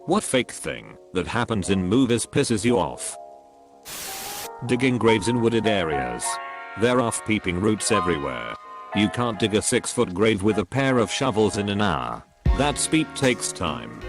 What fake thing that happens in movies pisses you off? Digging graves in wooded areas. There are peeping roots everywhere. You can't dig a 6-foot grave with a pair of shovels in an hour. That speep takes time.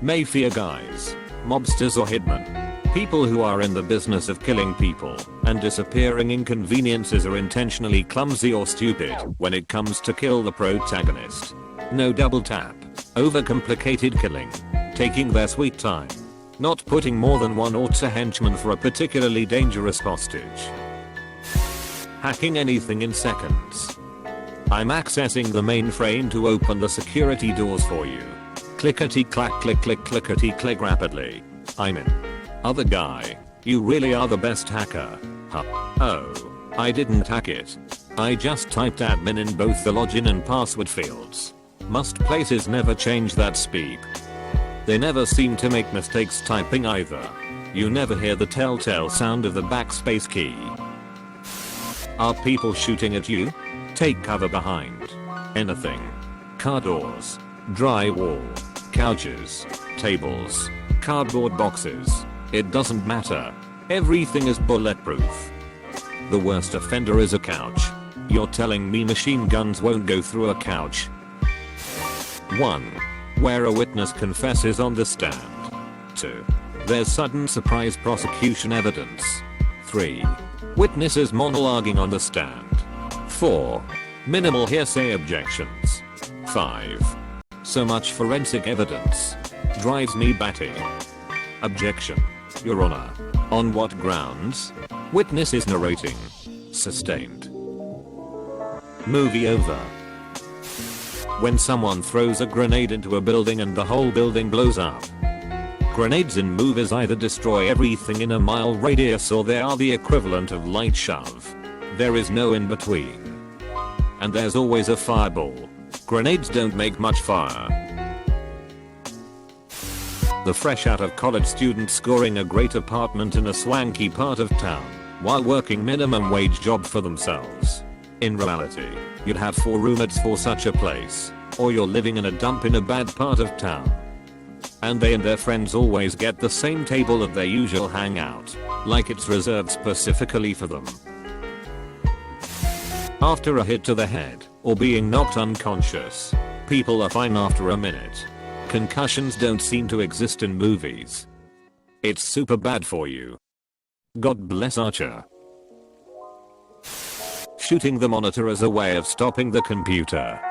Mafia guys, mobsters or hitmen. People who are in the business of killing people and disappearing inconveniences are intentionally clumsy or stupid when it comes to kill the protagonist. No double tap, overcomplicated killing, taking their sweet time, not putting more than one or two henchmen for a particularly dangerous hostage. Hacking anything in seconds. I'm accessing the mainframe to open the security doors for you. Clickety clack click click clickety click rapidly. I'm in. Other guy, you really are the best hacker. Huh. Oh, I didn't hack it. I just typed admin in both the login and password fields. Must places never change that speed. They never seem to make mistakes typing either. You never hear the telltale sound of the backspace key. Are people shooting at you? Take cover behind anything. Car doors, drywall, couches, tables, cardboard boxes. It doesn't matter. Everything is bulletproof. The worst offender is a couch. You're telling me machine guns won't go through a couch? 1. Where a witness confesses on the stand. 2. There's sudden surprise prosecution evidence. 3. Witnesses monologuing on the stand. 4. Minimal hearsay objections. 5. So much forensic evidence. Drives me batty. Objection, Your Honor. On what grounds? Witness is narrating. Sustained. Movie over. When someone throws a grenade into a building and the whole building blows up. Grenades in movies either destroy everything in a mile radius or they are the equivalent of light shove. There is no in between. And there's always a fireball. Grenades don't make much fire. The fresh out of college student scoring a great apartment in a swanky part of town while working minimum wage job for themselves. In reality, you'd have 4 roommates for such a place, or you're living in a dump in a bad part of town. And they and their friends always get the same table at their usual hangout, like it's reserved specifically for them. After a hit to the head, or being knocked unconscious, people are fine after a minute. Concussions don't seem to exist in movies. It's super bad for you. God bless Archer. Shooting the monitor as a way of stopping the computer.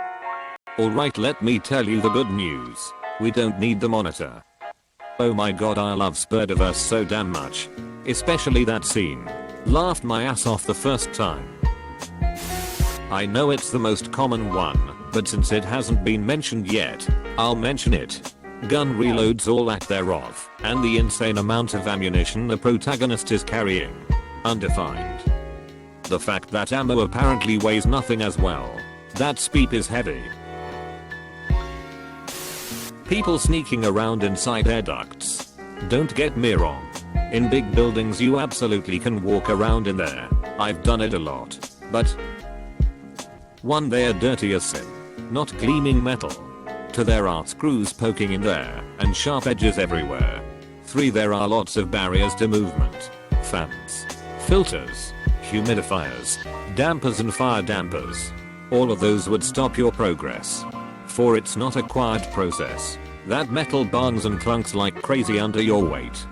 Alright, let me tell you the good news. We don't need the monitor. Oh my god, I love Spider-Verse so damn much. Especially that scene. Laughed my ass off the first time. I know it's the most common one, but since it hasn't been mentioned yet, I'll mention it. Gun reloads all lack thereof, and the insane amount of ammunition the protagonist is carrying. Undefined. The fact that ammo apparently weighs nothing as well. That speep is heavy. People sneaking around inside air ducts. Don't get me wrong. In big buildings you absolutely can walk around in there. I've done it a lot. But 1. They are dirty as sin. Not gleaming metal. 2. There are screws poking in there and sharp edges everywhere. 3. There are lots of barriers to movement. Fans. Filters. Humidifiers. Dampers and fire dampers. All of those would stop your progress. 4. It's not a quiet process. That metal bangs and clunks like crazy under your weight.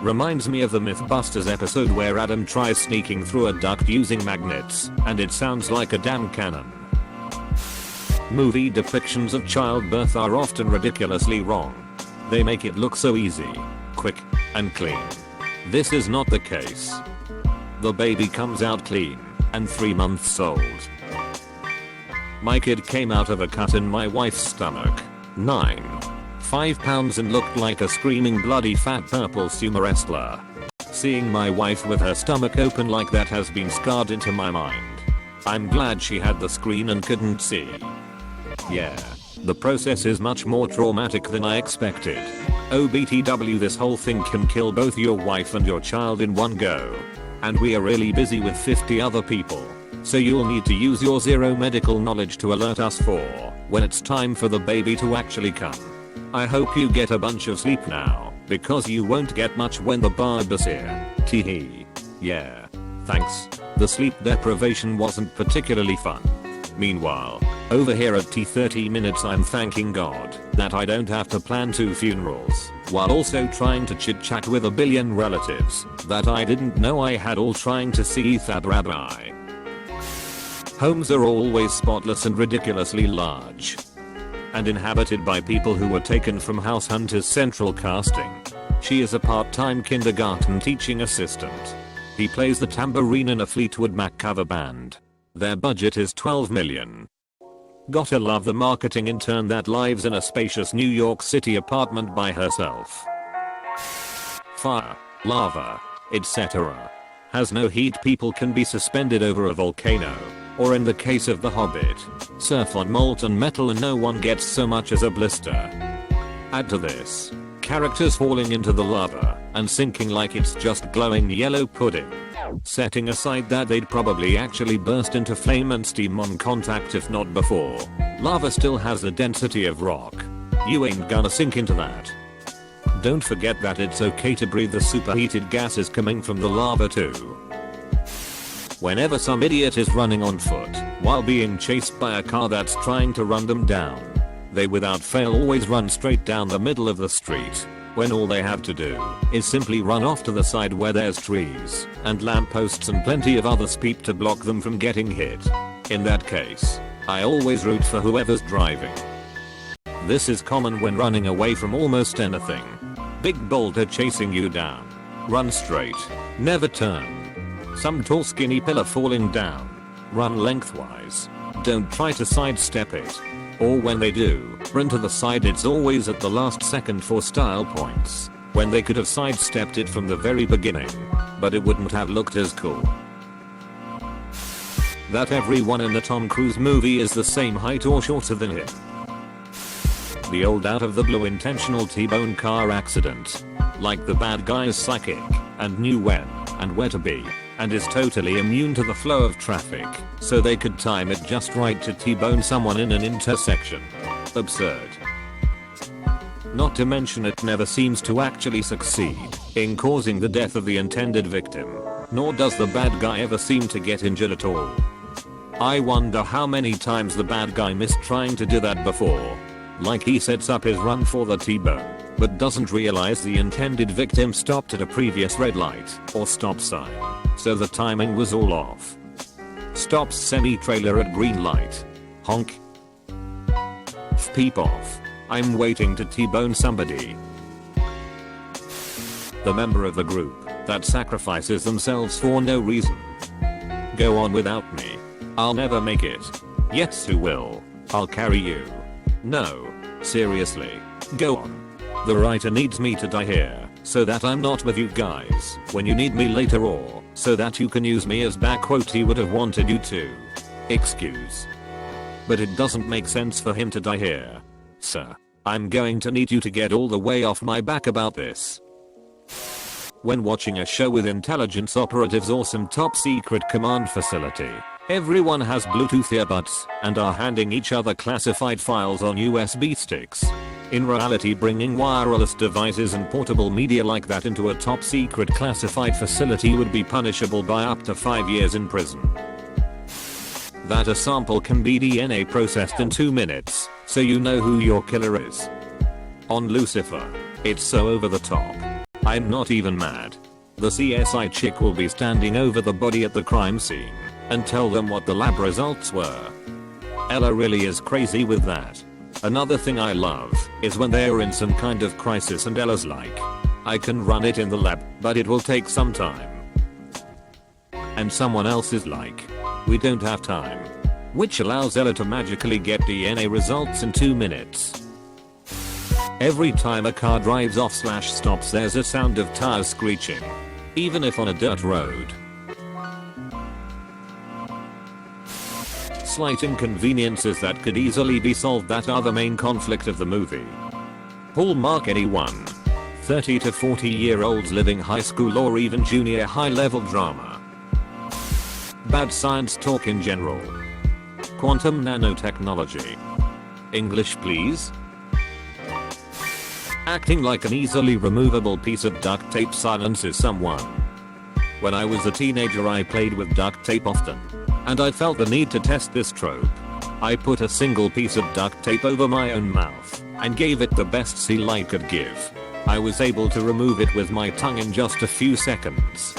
Reminds me of the Mythbusters episode where Adam tries sneaking through a duct using magnets, and it sounds like a damn cannon. Movie depictions of childbirth are often ridiculously wrong. They make it look so easy, quick, and clean. This is not the case. The baby comes out clean, and 3 months old. My kid came out of a cut in my wife's stomach. 5 pounds and looked like a screaming bloody fat purple sumo wrestler. Seeing my wife with her stomach open like that has been scarred into my mind. I'm glad she had the screen and couldn't see. Yeah, the process is much more traumatic than I expected. OBTW, this whole thing can kill both your wife and your child in one go. And we are really busy with 50 other people. So you'll need to use your zero medical knowledge to alert us for when it's time for the baby to actually come. I hope you get a bunch of sleep now, because you won't get much when the barber's here. Teehee. Yeah. Thanks. The sleep deprivation wasn't particularly fun. Meanwhile, over here at T30 minutes I'm thanking God that I don't have to plan 2 funerals, while also trying to chit chat with a billion relatives that I didn't know I had, all trying to see Thad Rabbi. Homes are always spotless and ridiculously large, and inhabited by people who were taken from House Hunters Central Casting. She is a part-time kindergarten teaching assistant. He plays the tambourine in a Fleetwood Mac cover band. Their budget is $12 million. Gotta love the marketing intern that lives in a spacious New York City apartment by herself. Fire, lava, etc. Has no heat. People can be suspended over a volcano, or in the case of The Hobbit, surf on molten metal and no one gets so much as a blister. Add to this, characters falling into the lava and sinking like it's just glowing yellow pudding. Setting aside that they'd probably actually burst into flame and steam on contact if not before. Lava still has the density of rock. You ain't gonna sink into that. Don't forget that it's okay to breathe the superheated gases coming from the lava too. Whenever some idiot is running on foot while being chased by a car that's trying to run them down, they without fail always run straight down the middle of the street, when all they have to do is simply run off to the side where there's trees and lampposts and plenty of other speed to block them from getting hit. In that case, I always root for whoever's driving. This is common when running away from almost anything. Big boulder chasing you down. Run straight. Never turn. Some tall skinny pillar falling down. Run lengthwise. Don't try to sidestep it. Or when they do, run to the side. It's always at the last second for style points, when they could have sidestepped it from the very beginning, but it wouldn't have looked as cool. That everyone in the Tom Cruise movie is the same height or shorter than him. The old out of the blue intentional T-bone car accident. Like the bad guy is psychic and knew when and where to be, and is totally immune to the flow of traffic, so they could time it just right to T-bone someone in an intersection. Absurd. Not to mention it never seems to actually succeed in causing the death of the intended victim, nor does the bad guy ever seem to get injured at all. I wonder how many times the bad guy missed trying to do that before. Like he sets up his run for the T-bone, but doesn't realize the intended victim stopped at a previous red light or stop sign, so the timing was all off. Stops semi-trailer at green light. Honk. Peep off. I'm waiting to T-bone somebody. The member of the group that sacrifices themselves for no reason. Go on without me. I'll never make it. Yes, who will? I'll carry you. No. Seriously. Go on. The writer needs me to die here, so that I'm not with you guys when you need me later, or so that you can use me as backquote he would have wanted you to. Excuse. But it doesn't make sense for him to die here. Sir, I'm going to need you to get all the way off my back about this. When watching a show with intelligence operatives or some top secret command facility, everyone has Bluetooth earbuds and are handing each other classified files on USB sticks. In reality, bringing wireless devices and portable media like that into a top secret classified facility would be punishable by up to 5 years in prison. That a sample can be DNA processed in 2 minutes, so you know who your killer is. On Lucifer, it's so over the top. I'm not even mad. The CSI chick will be standing over the body at the crime scene and tell them what the lab results were. Ella really is crazy with that. Another thing I love is when they're in some kind of crisis and Ella's like, I can run it in the lab, but it will take some time. And someone else is like, we don't have time. Which allows Ella to magically get DNA results in 2 minutes. Every time a car drives off / stops, there's a sound of tires screeching. Even if on a dirt road. Slight inconveniences that could easily be solved that are the main conflict of the movie. Hallmark anyone. 30 to 40 year olds living high school or even junior high level drama. Bad science talk in general. Quantum nanotechnology. English please. Acting like an easily removable piece of duct tape silences someone. When I was a teenager I played with duct tape often. And I felt the need to test this trope. I put a single piece of duct tape over my own mouth and gave it the best seal I could give. I was able to remove it with my tongue in just a few seconds.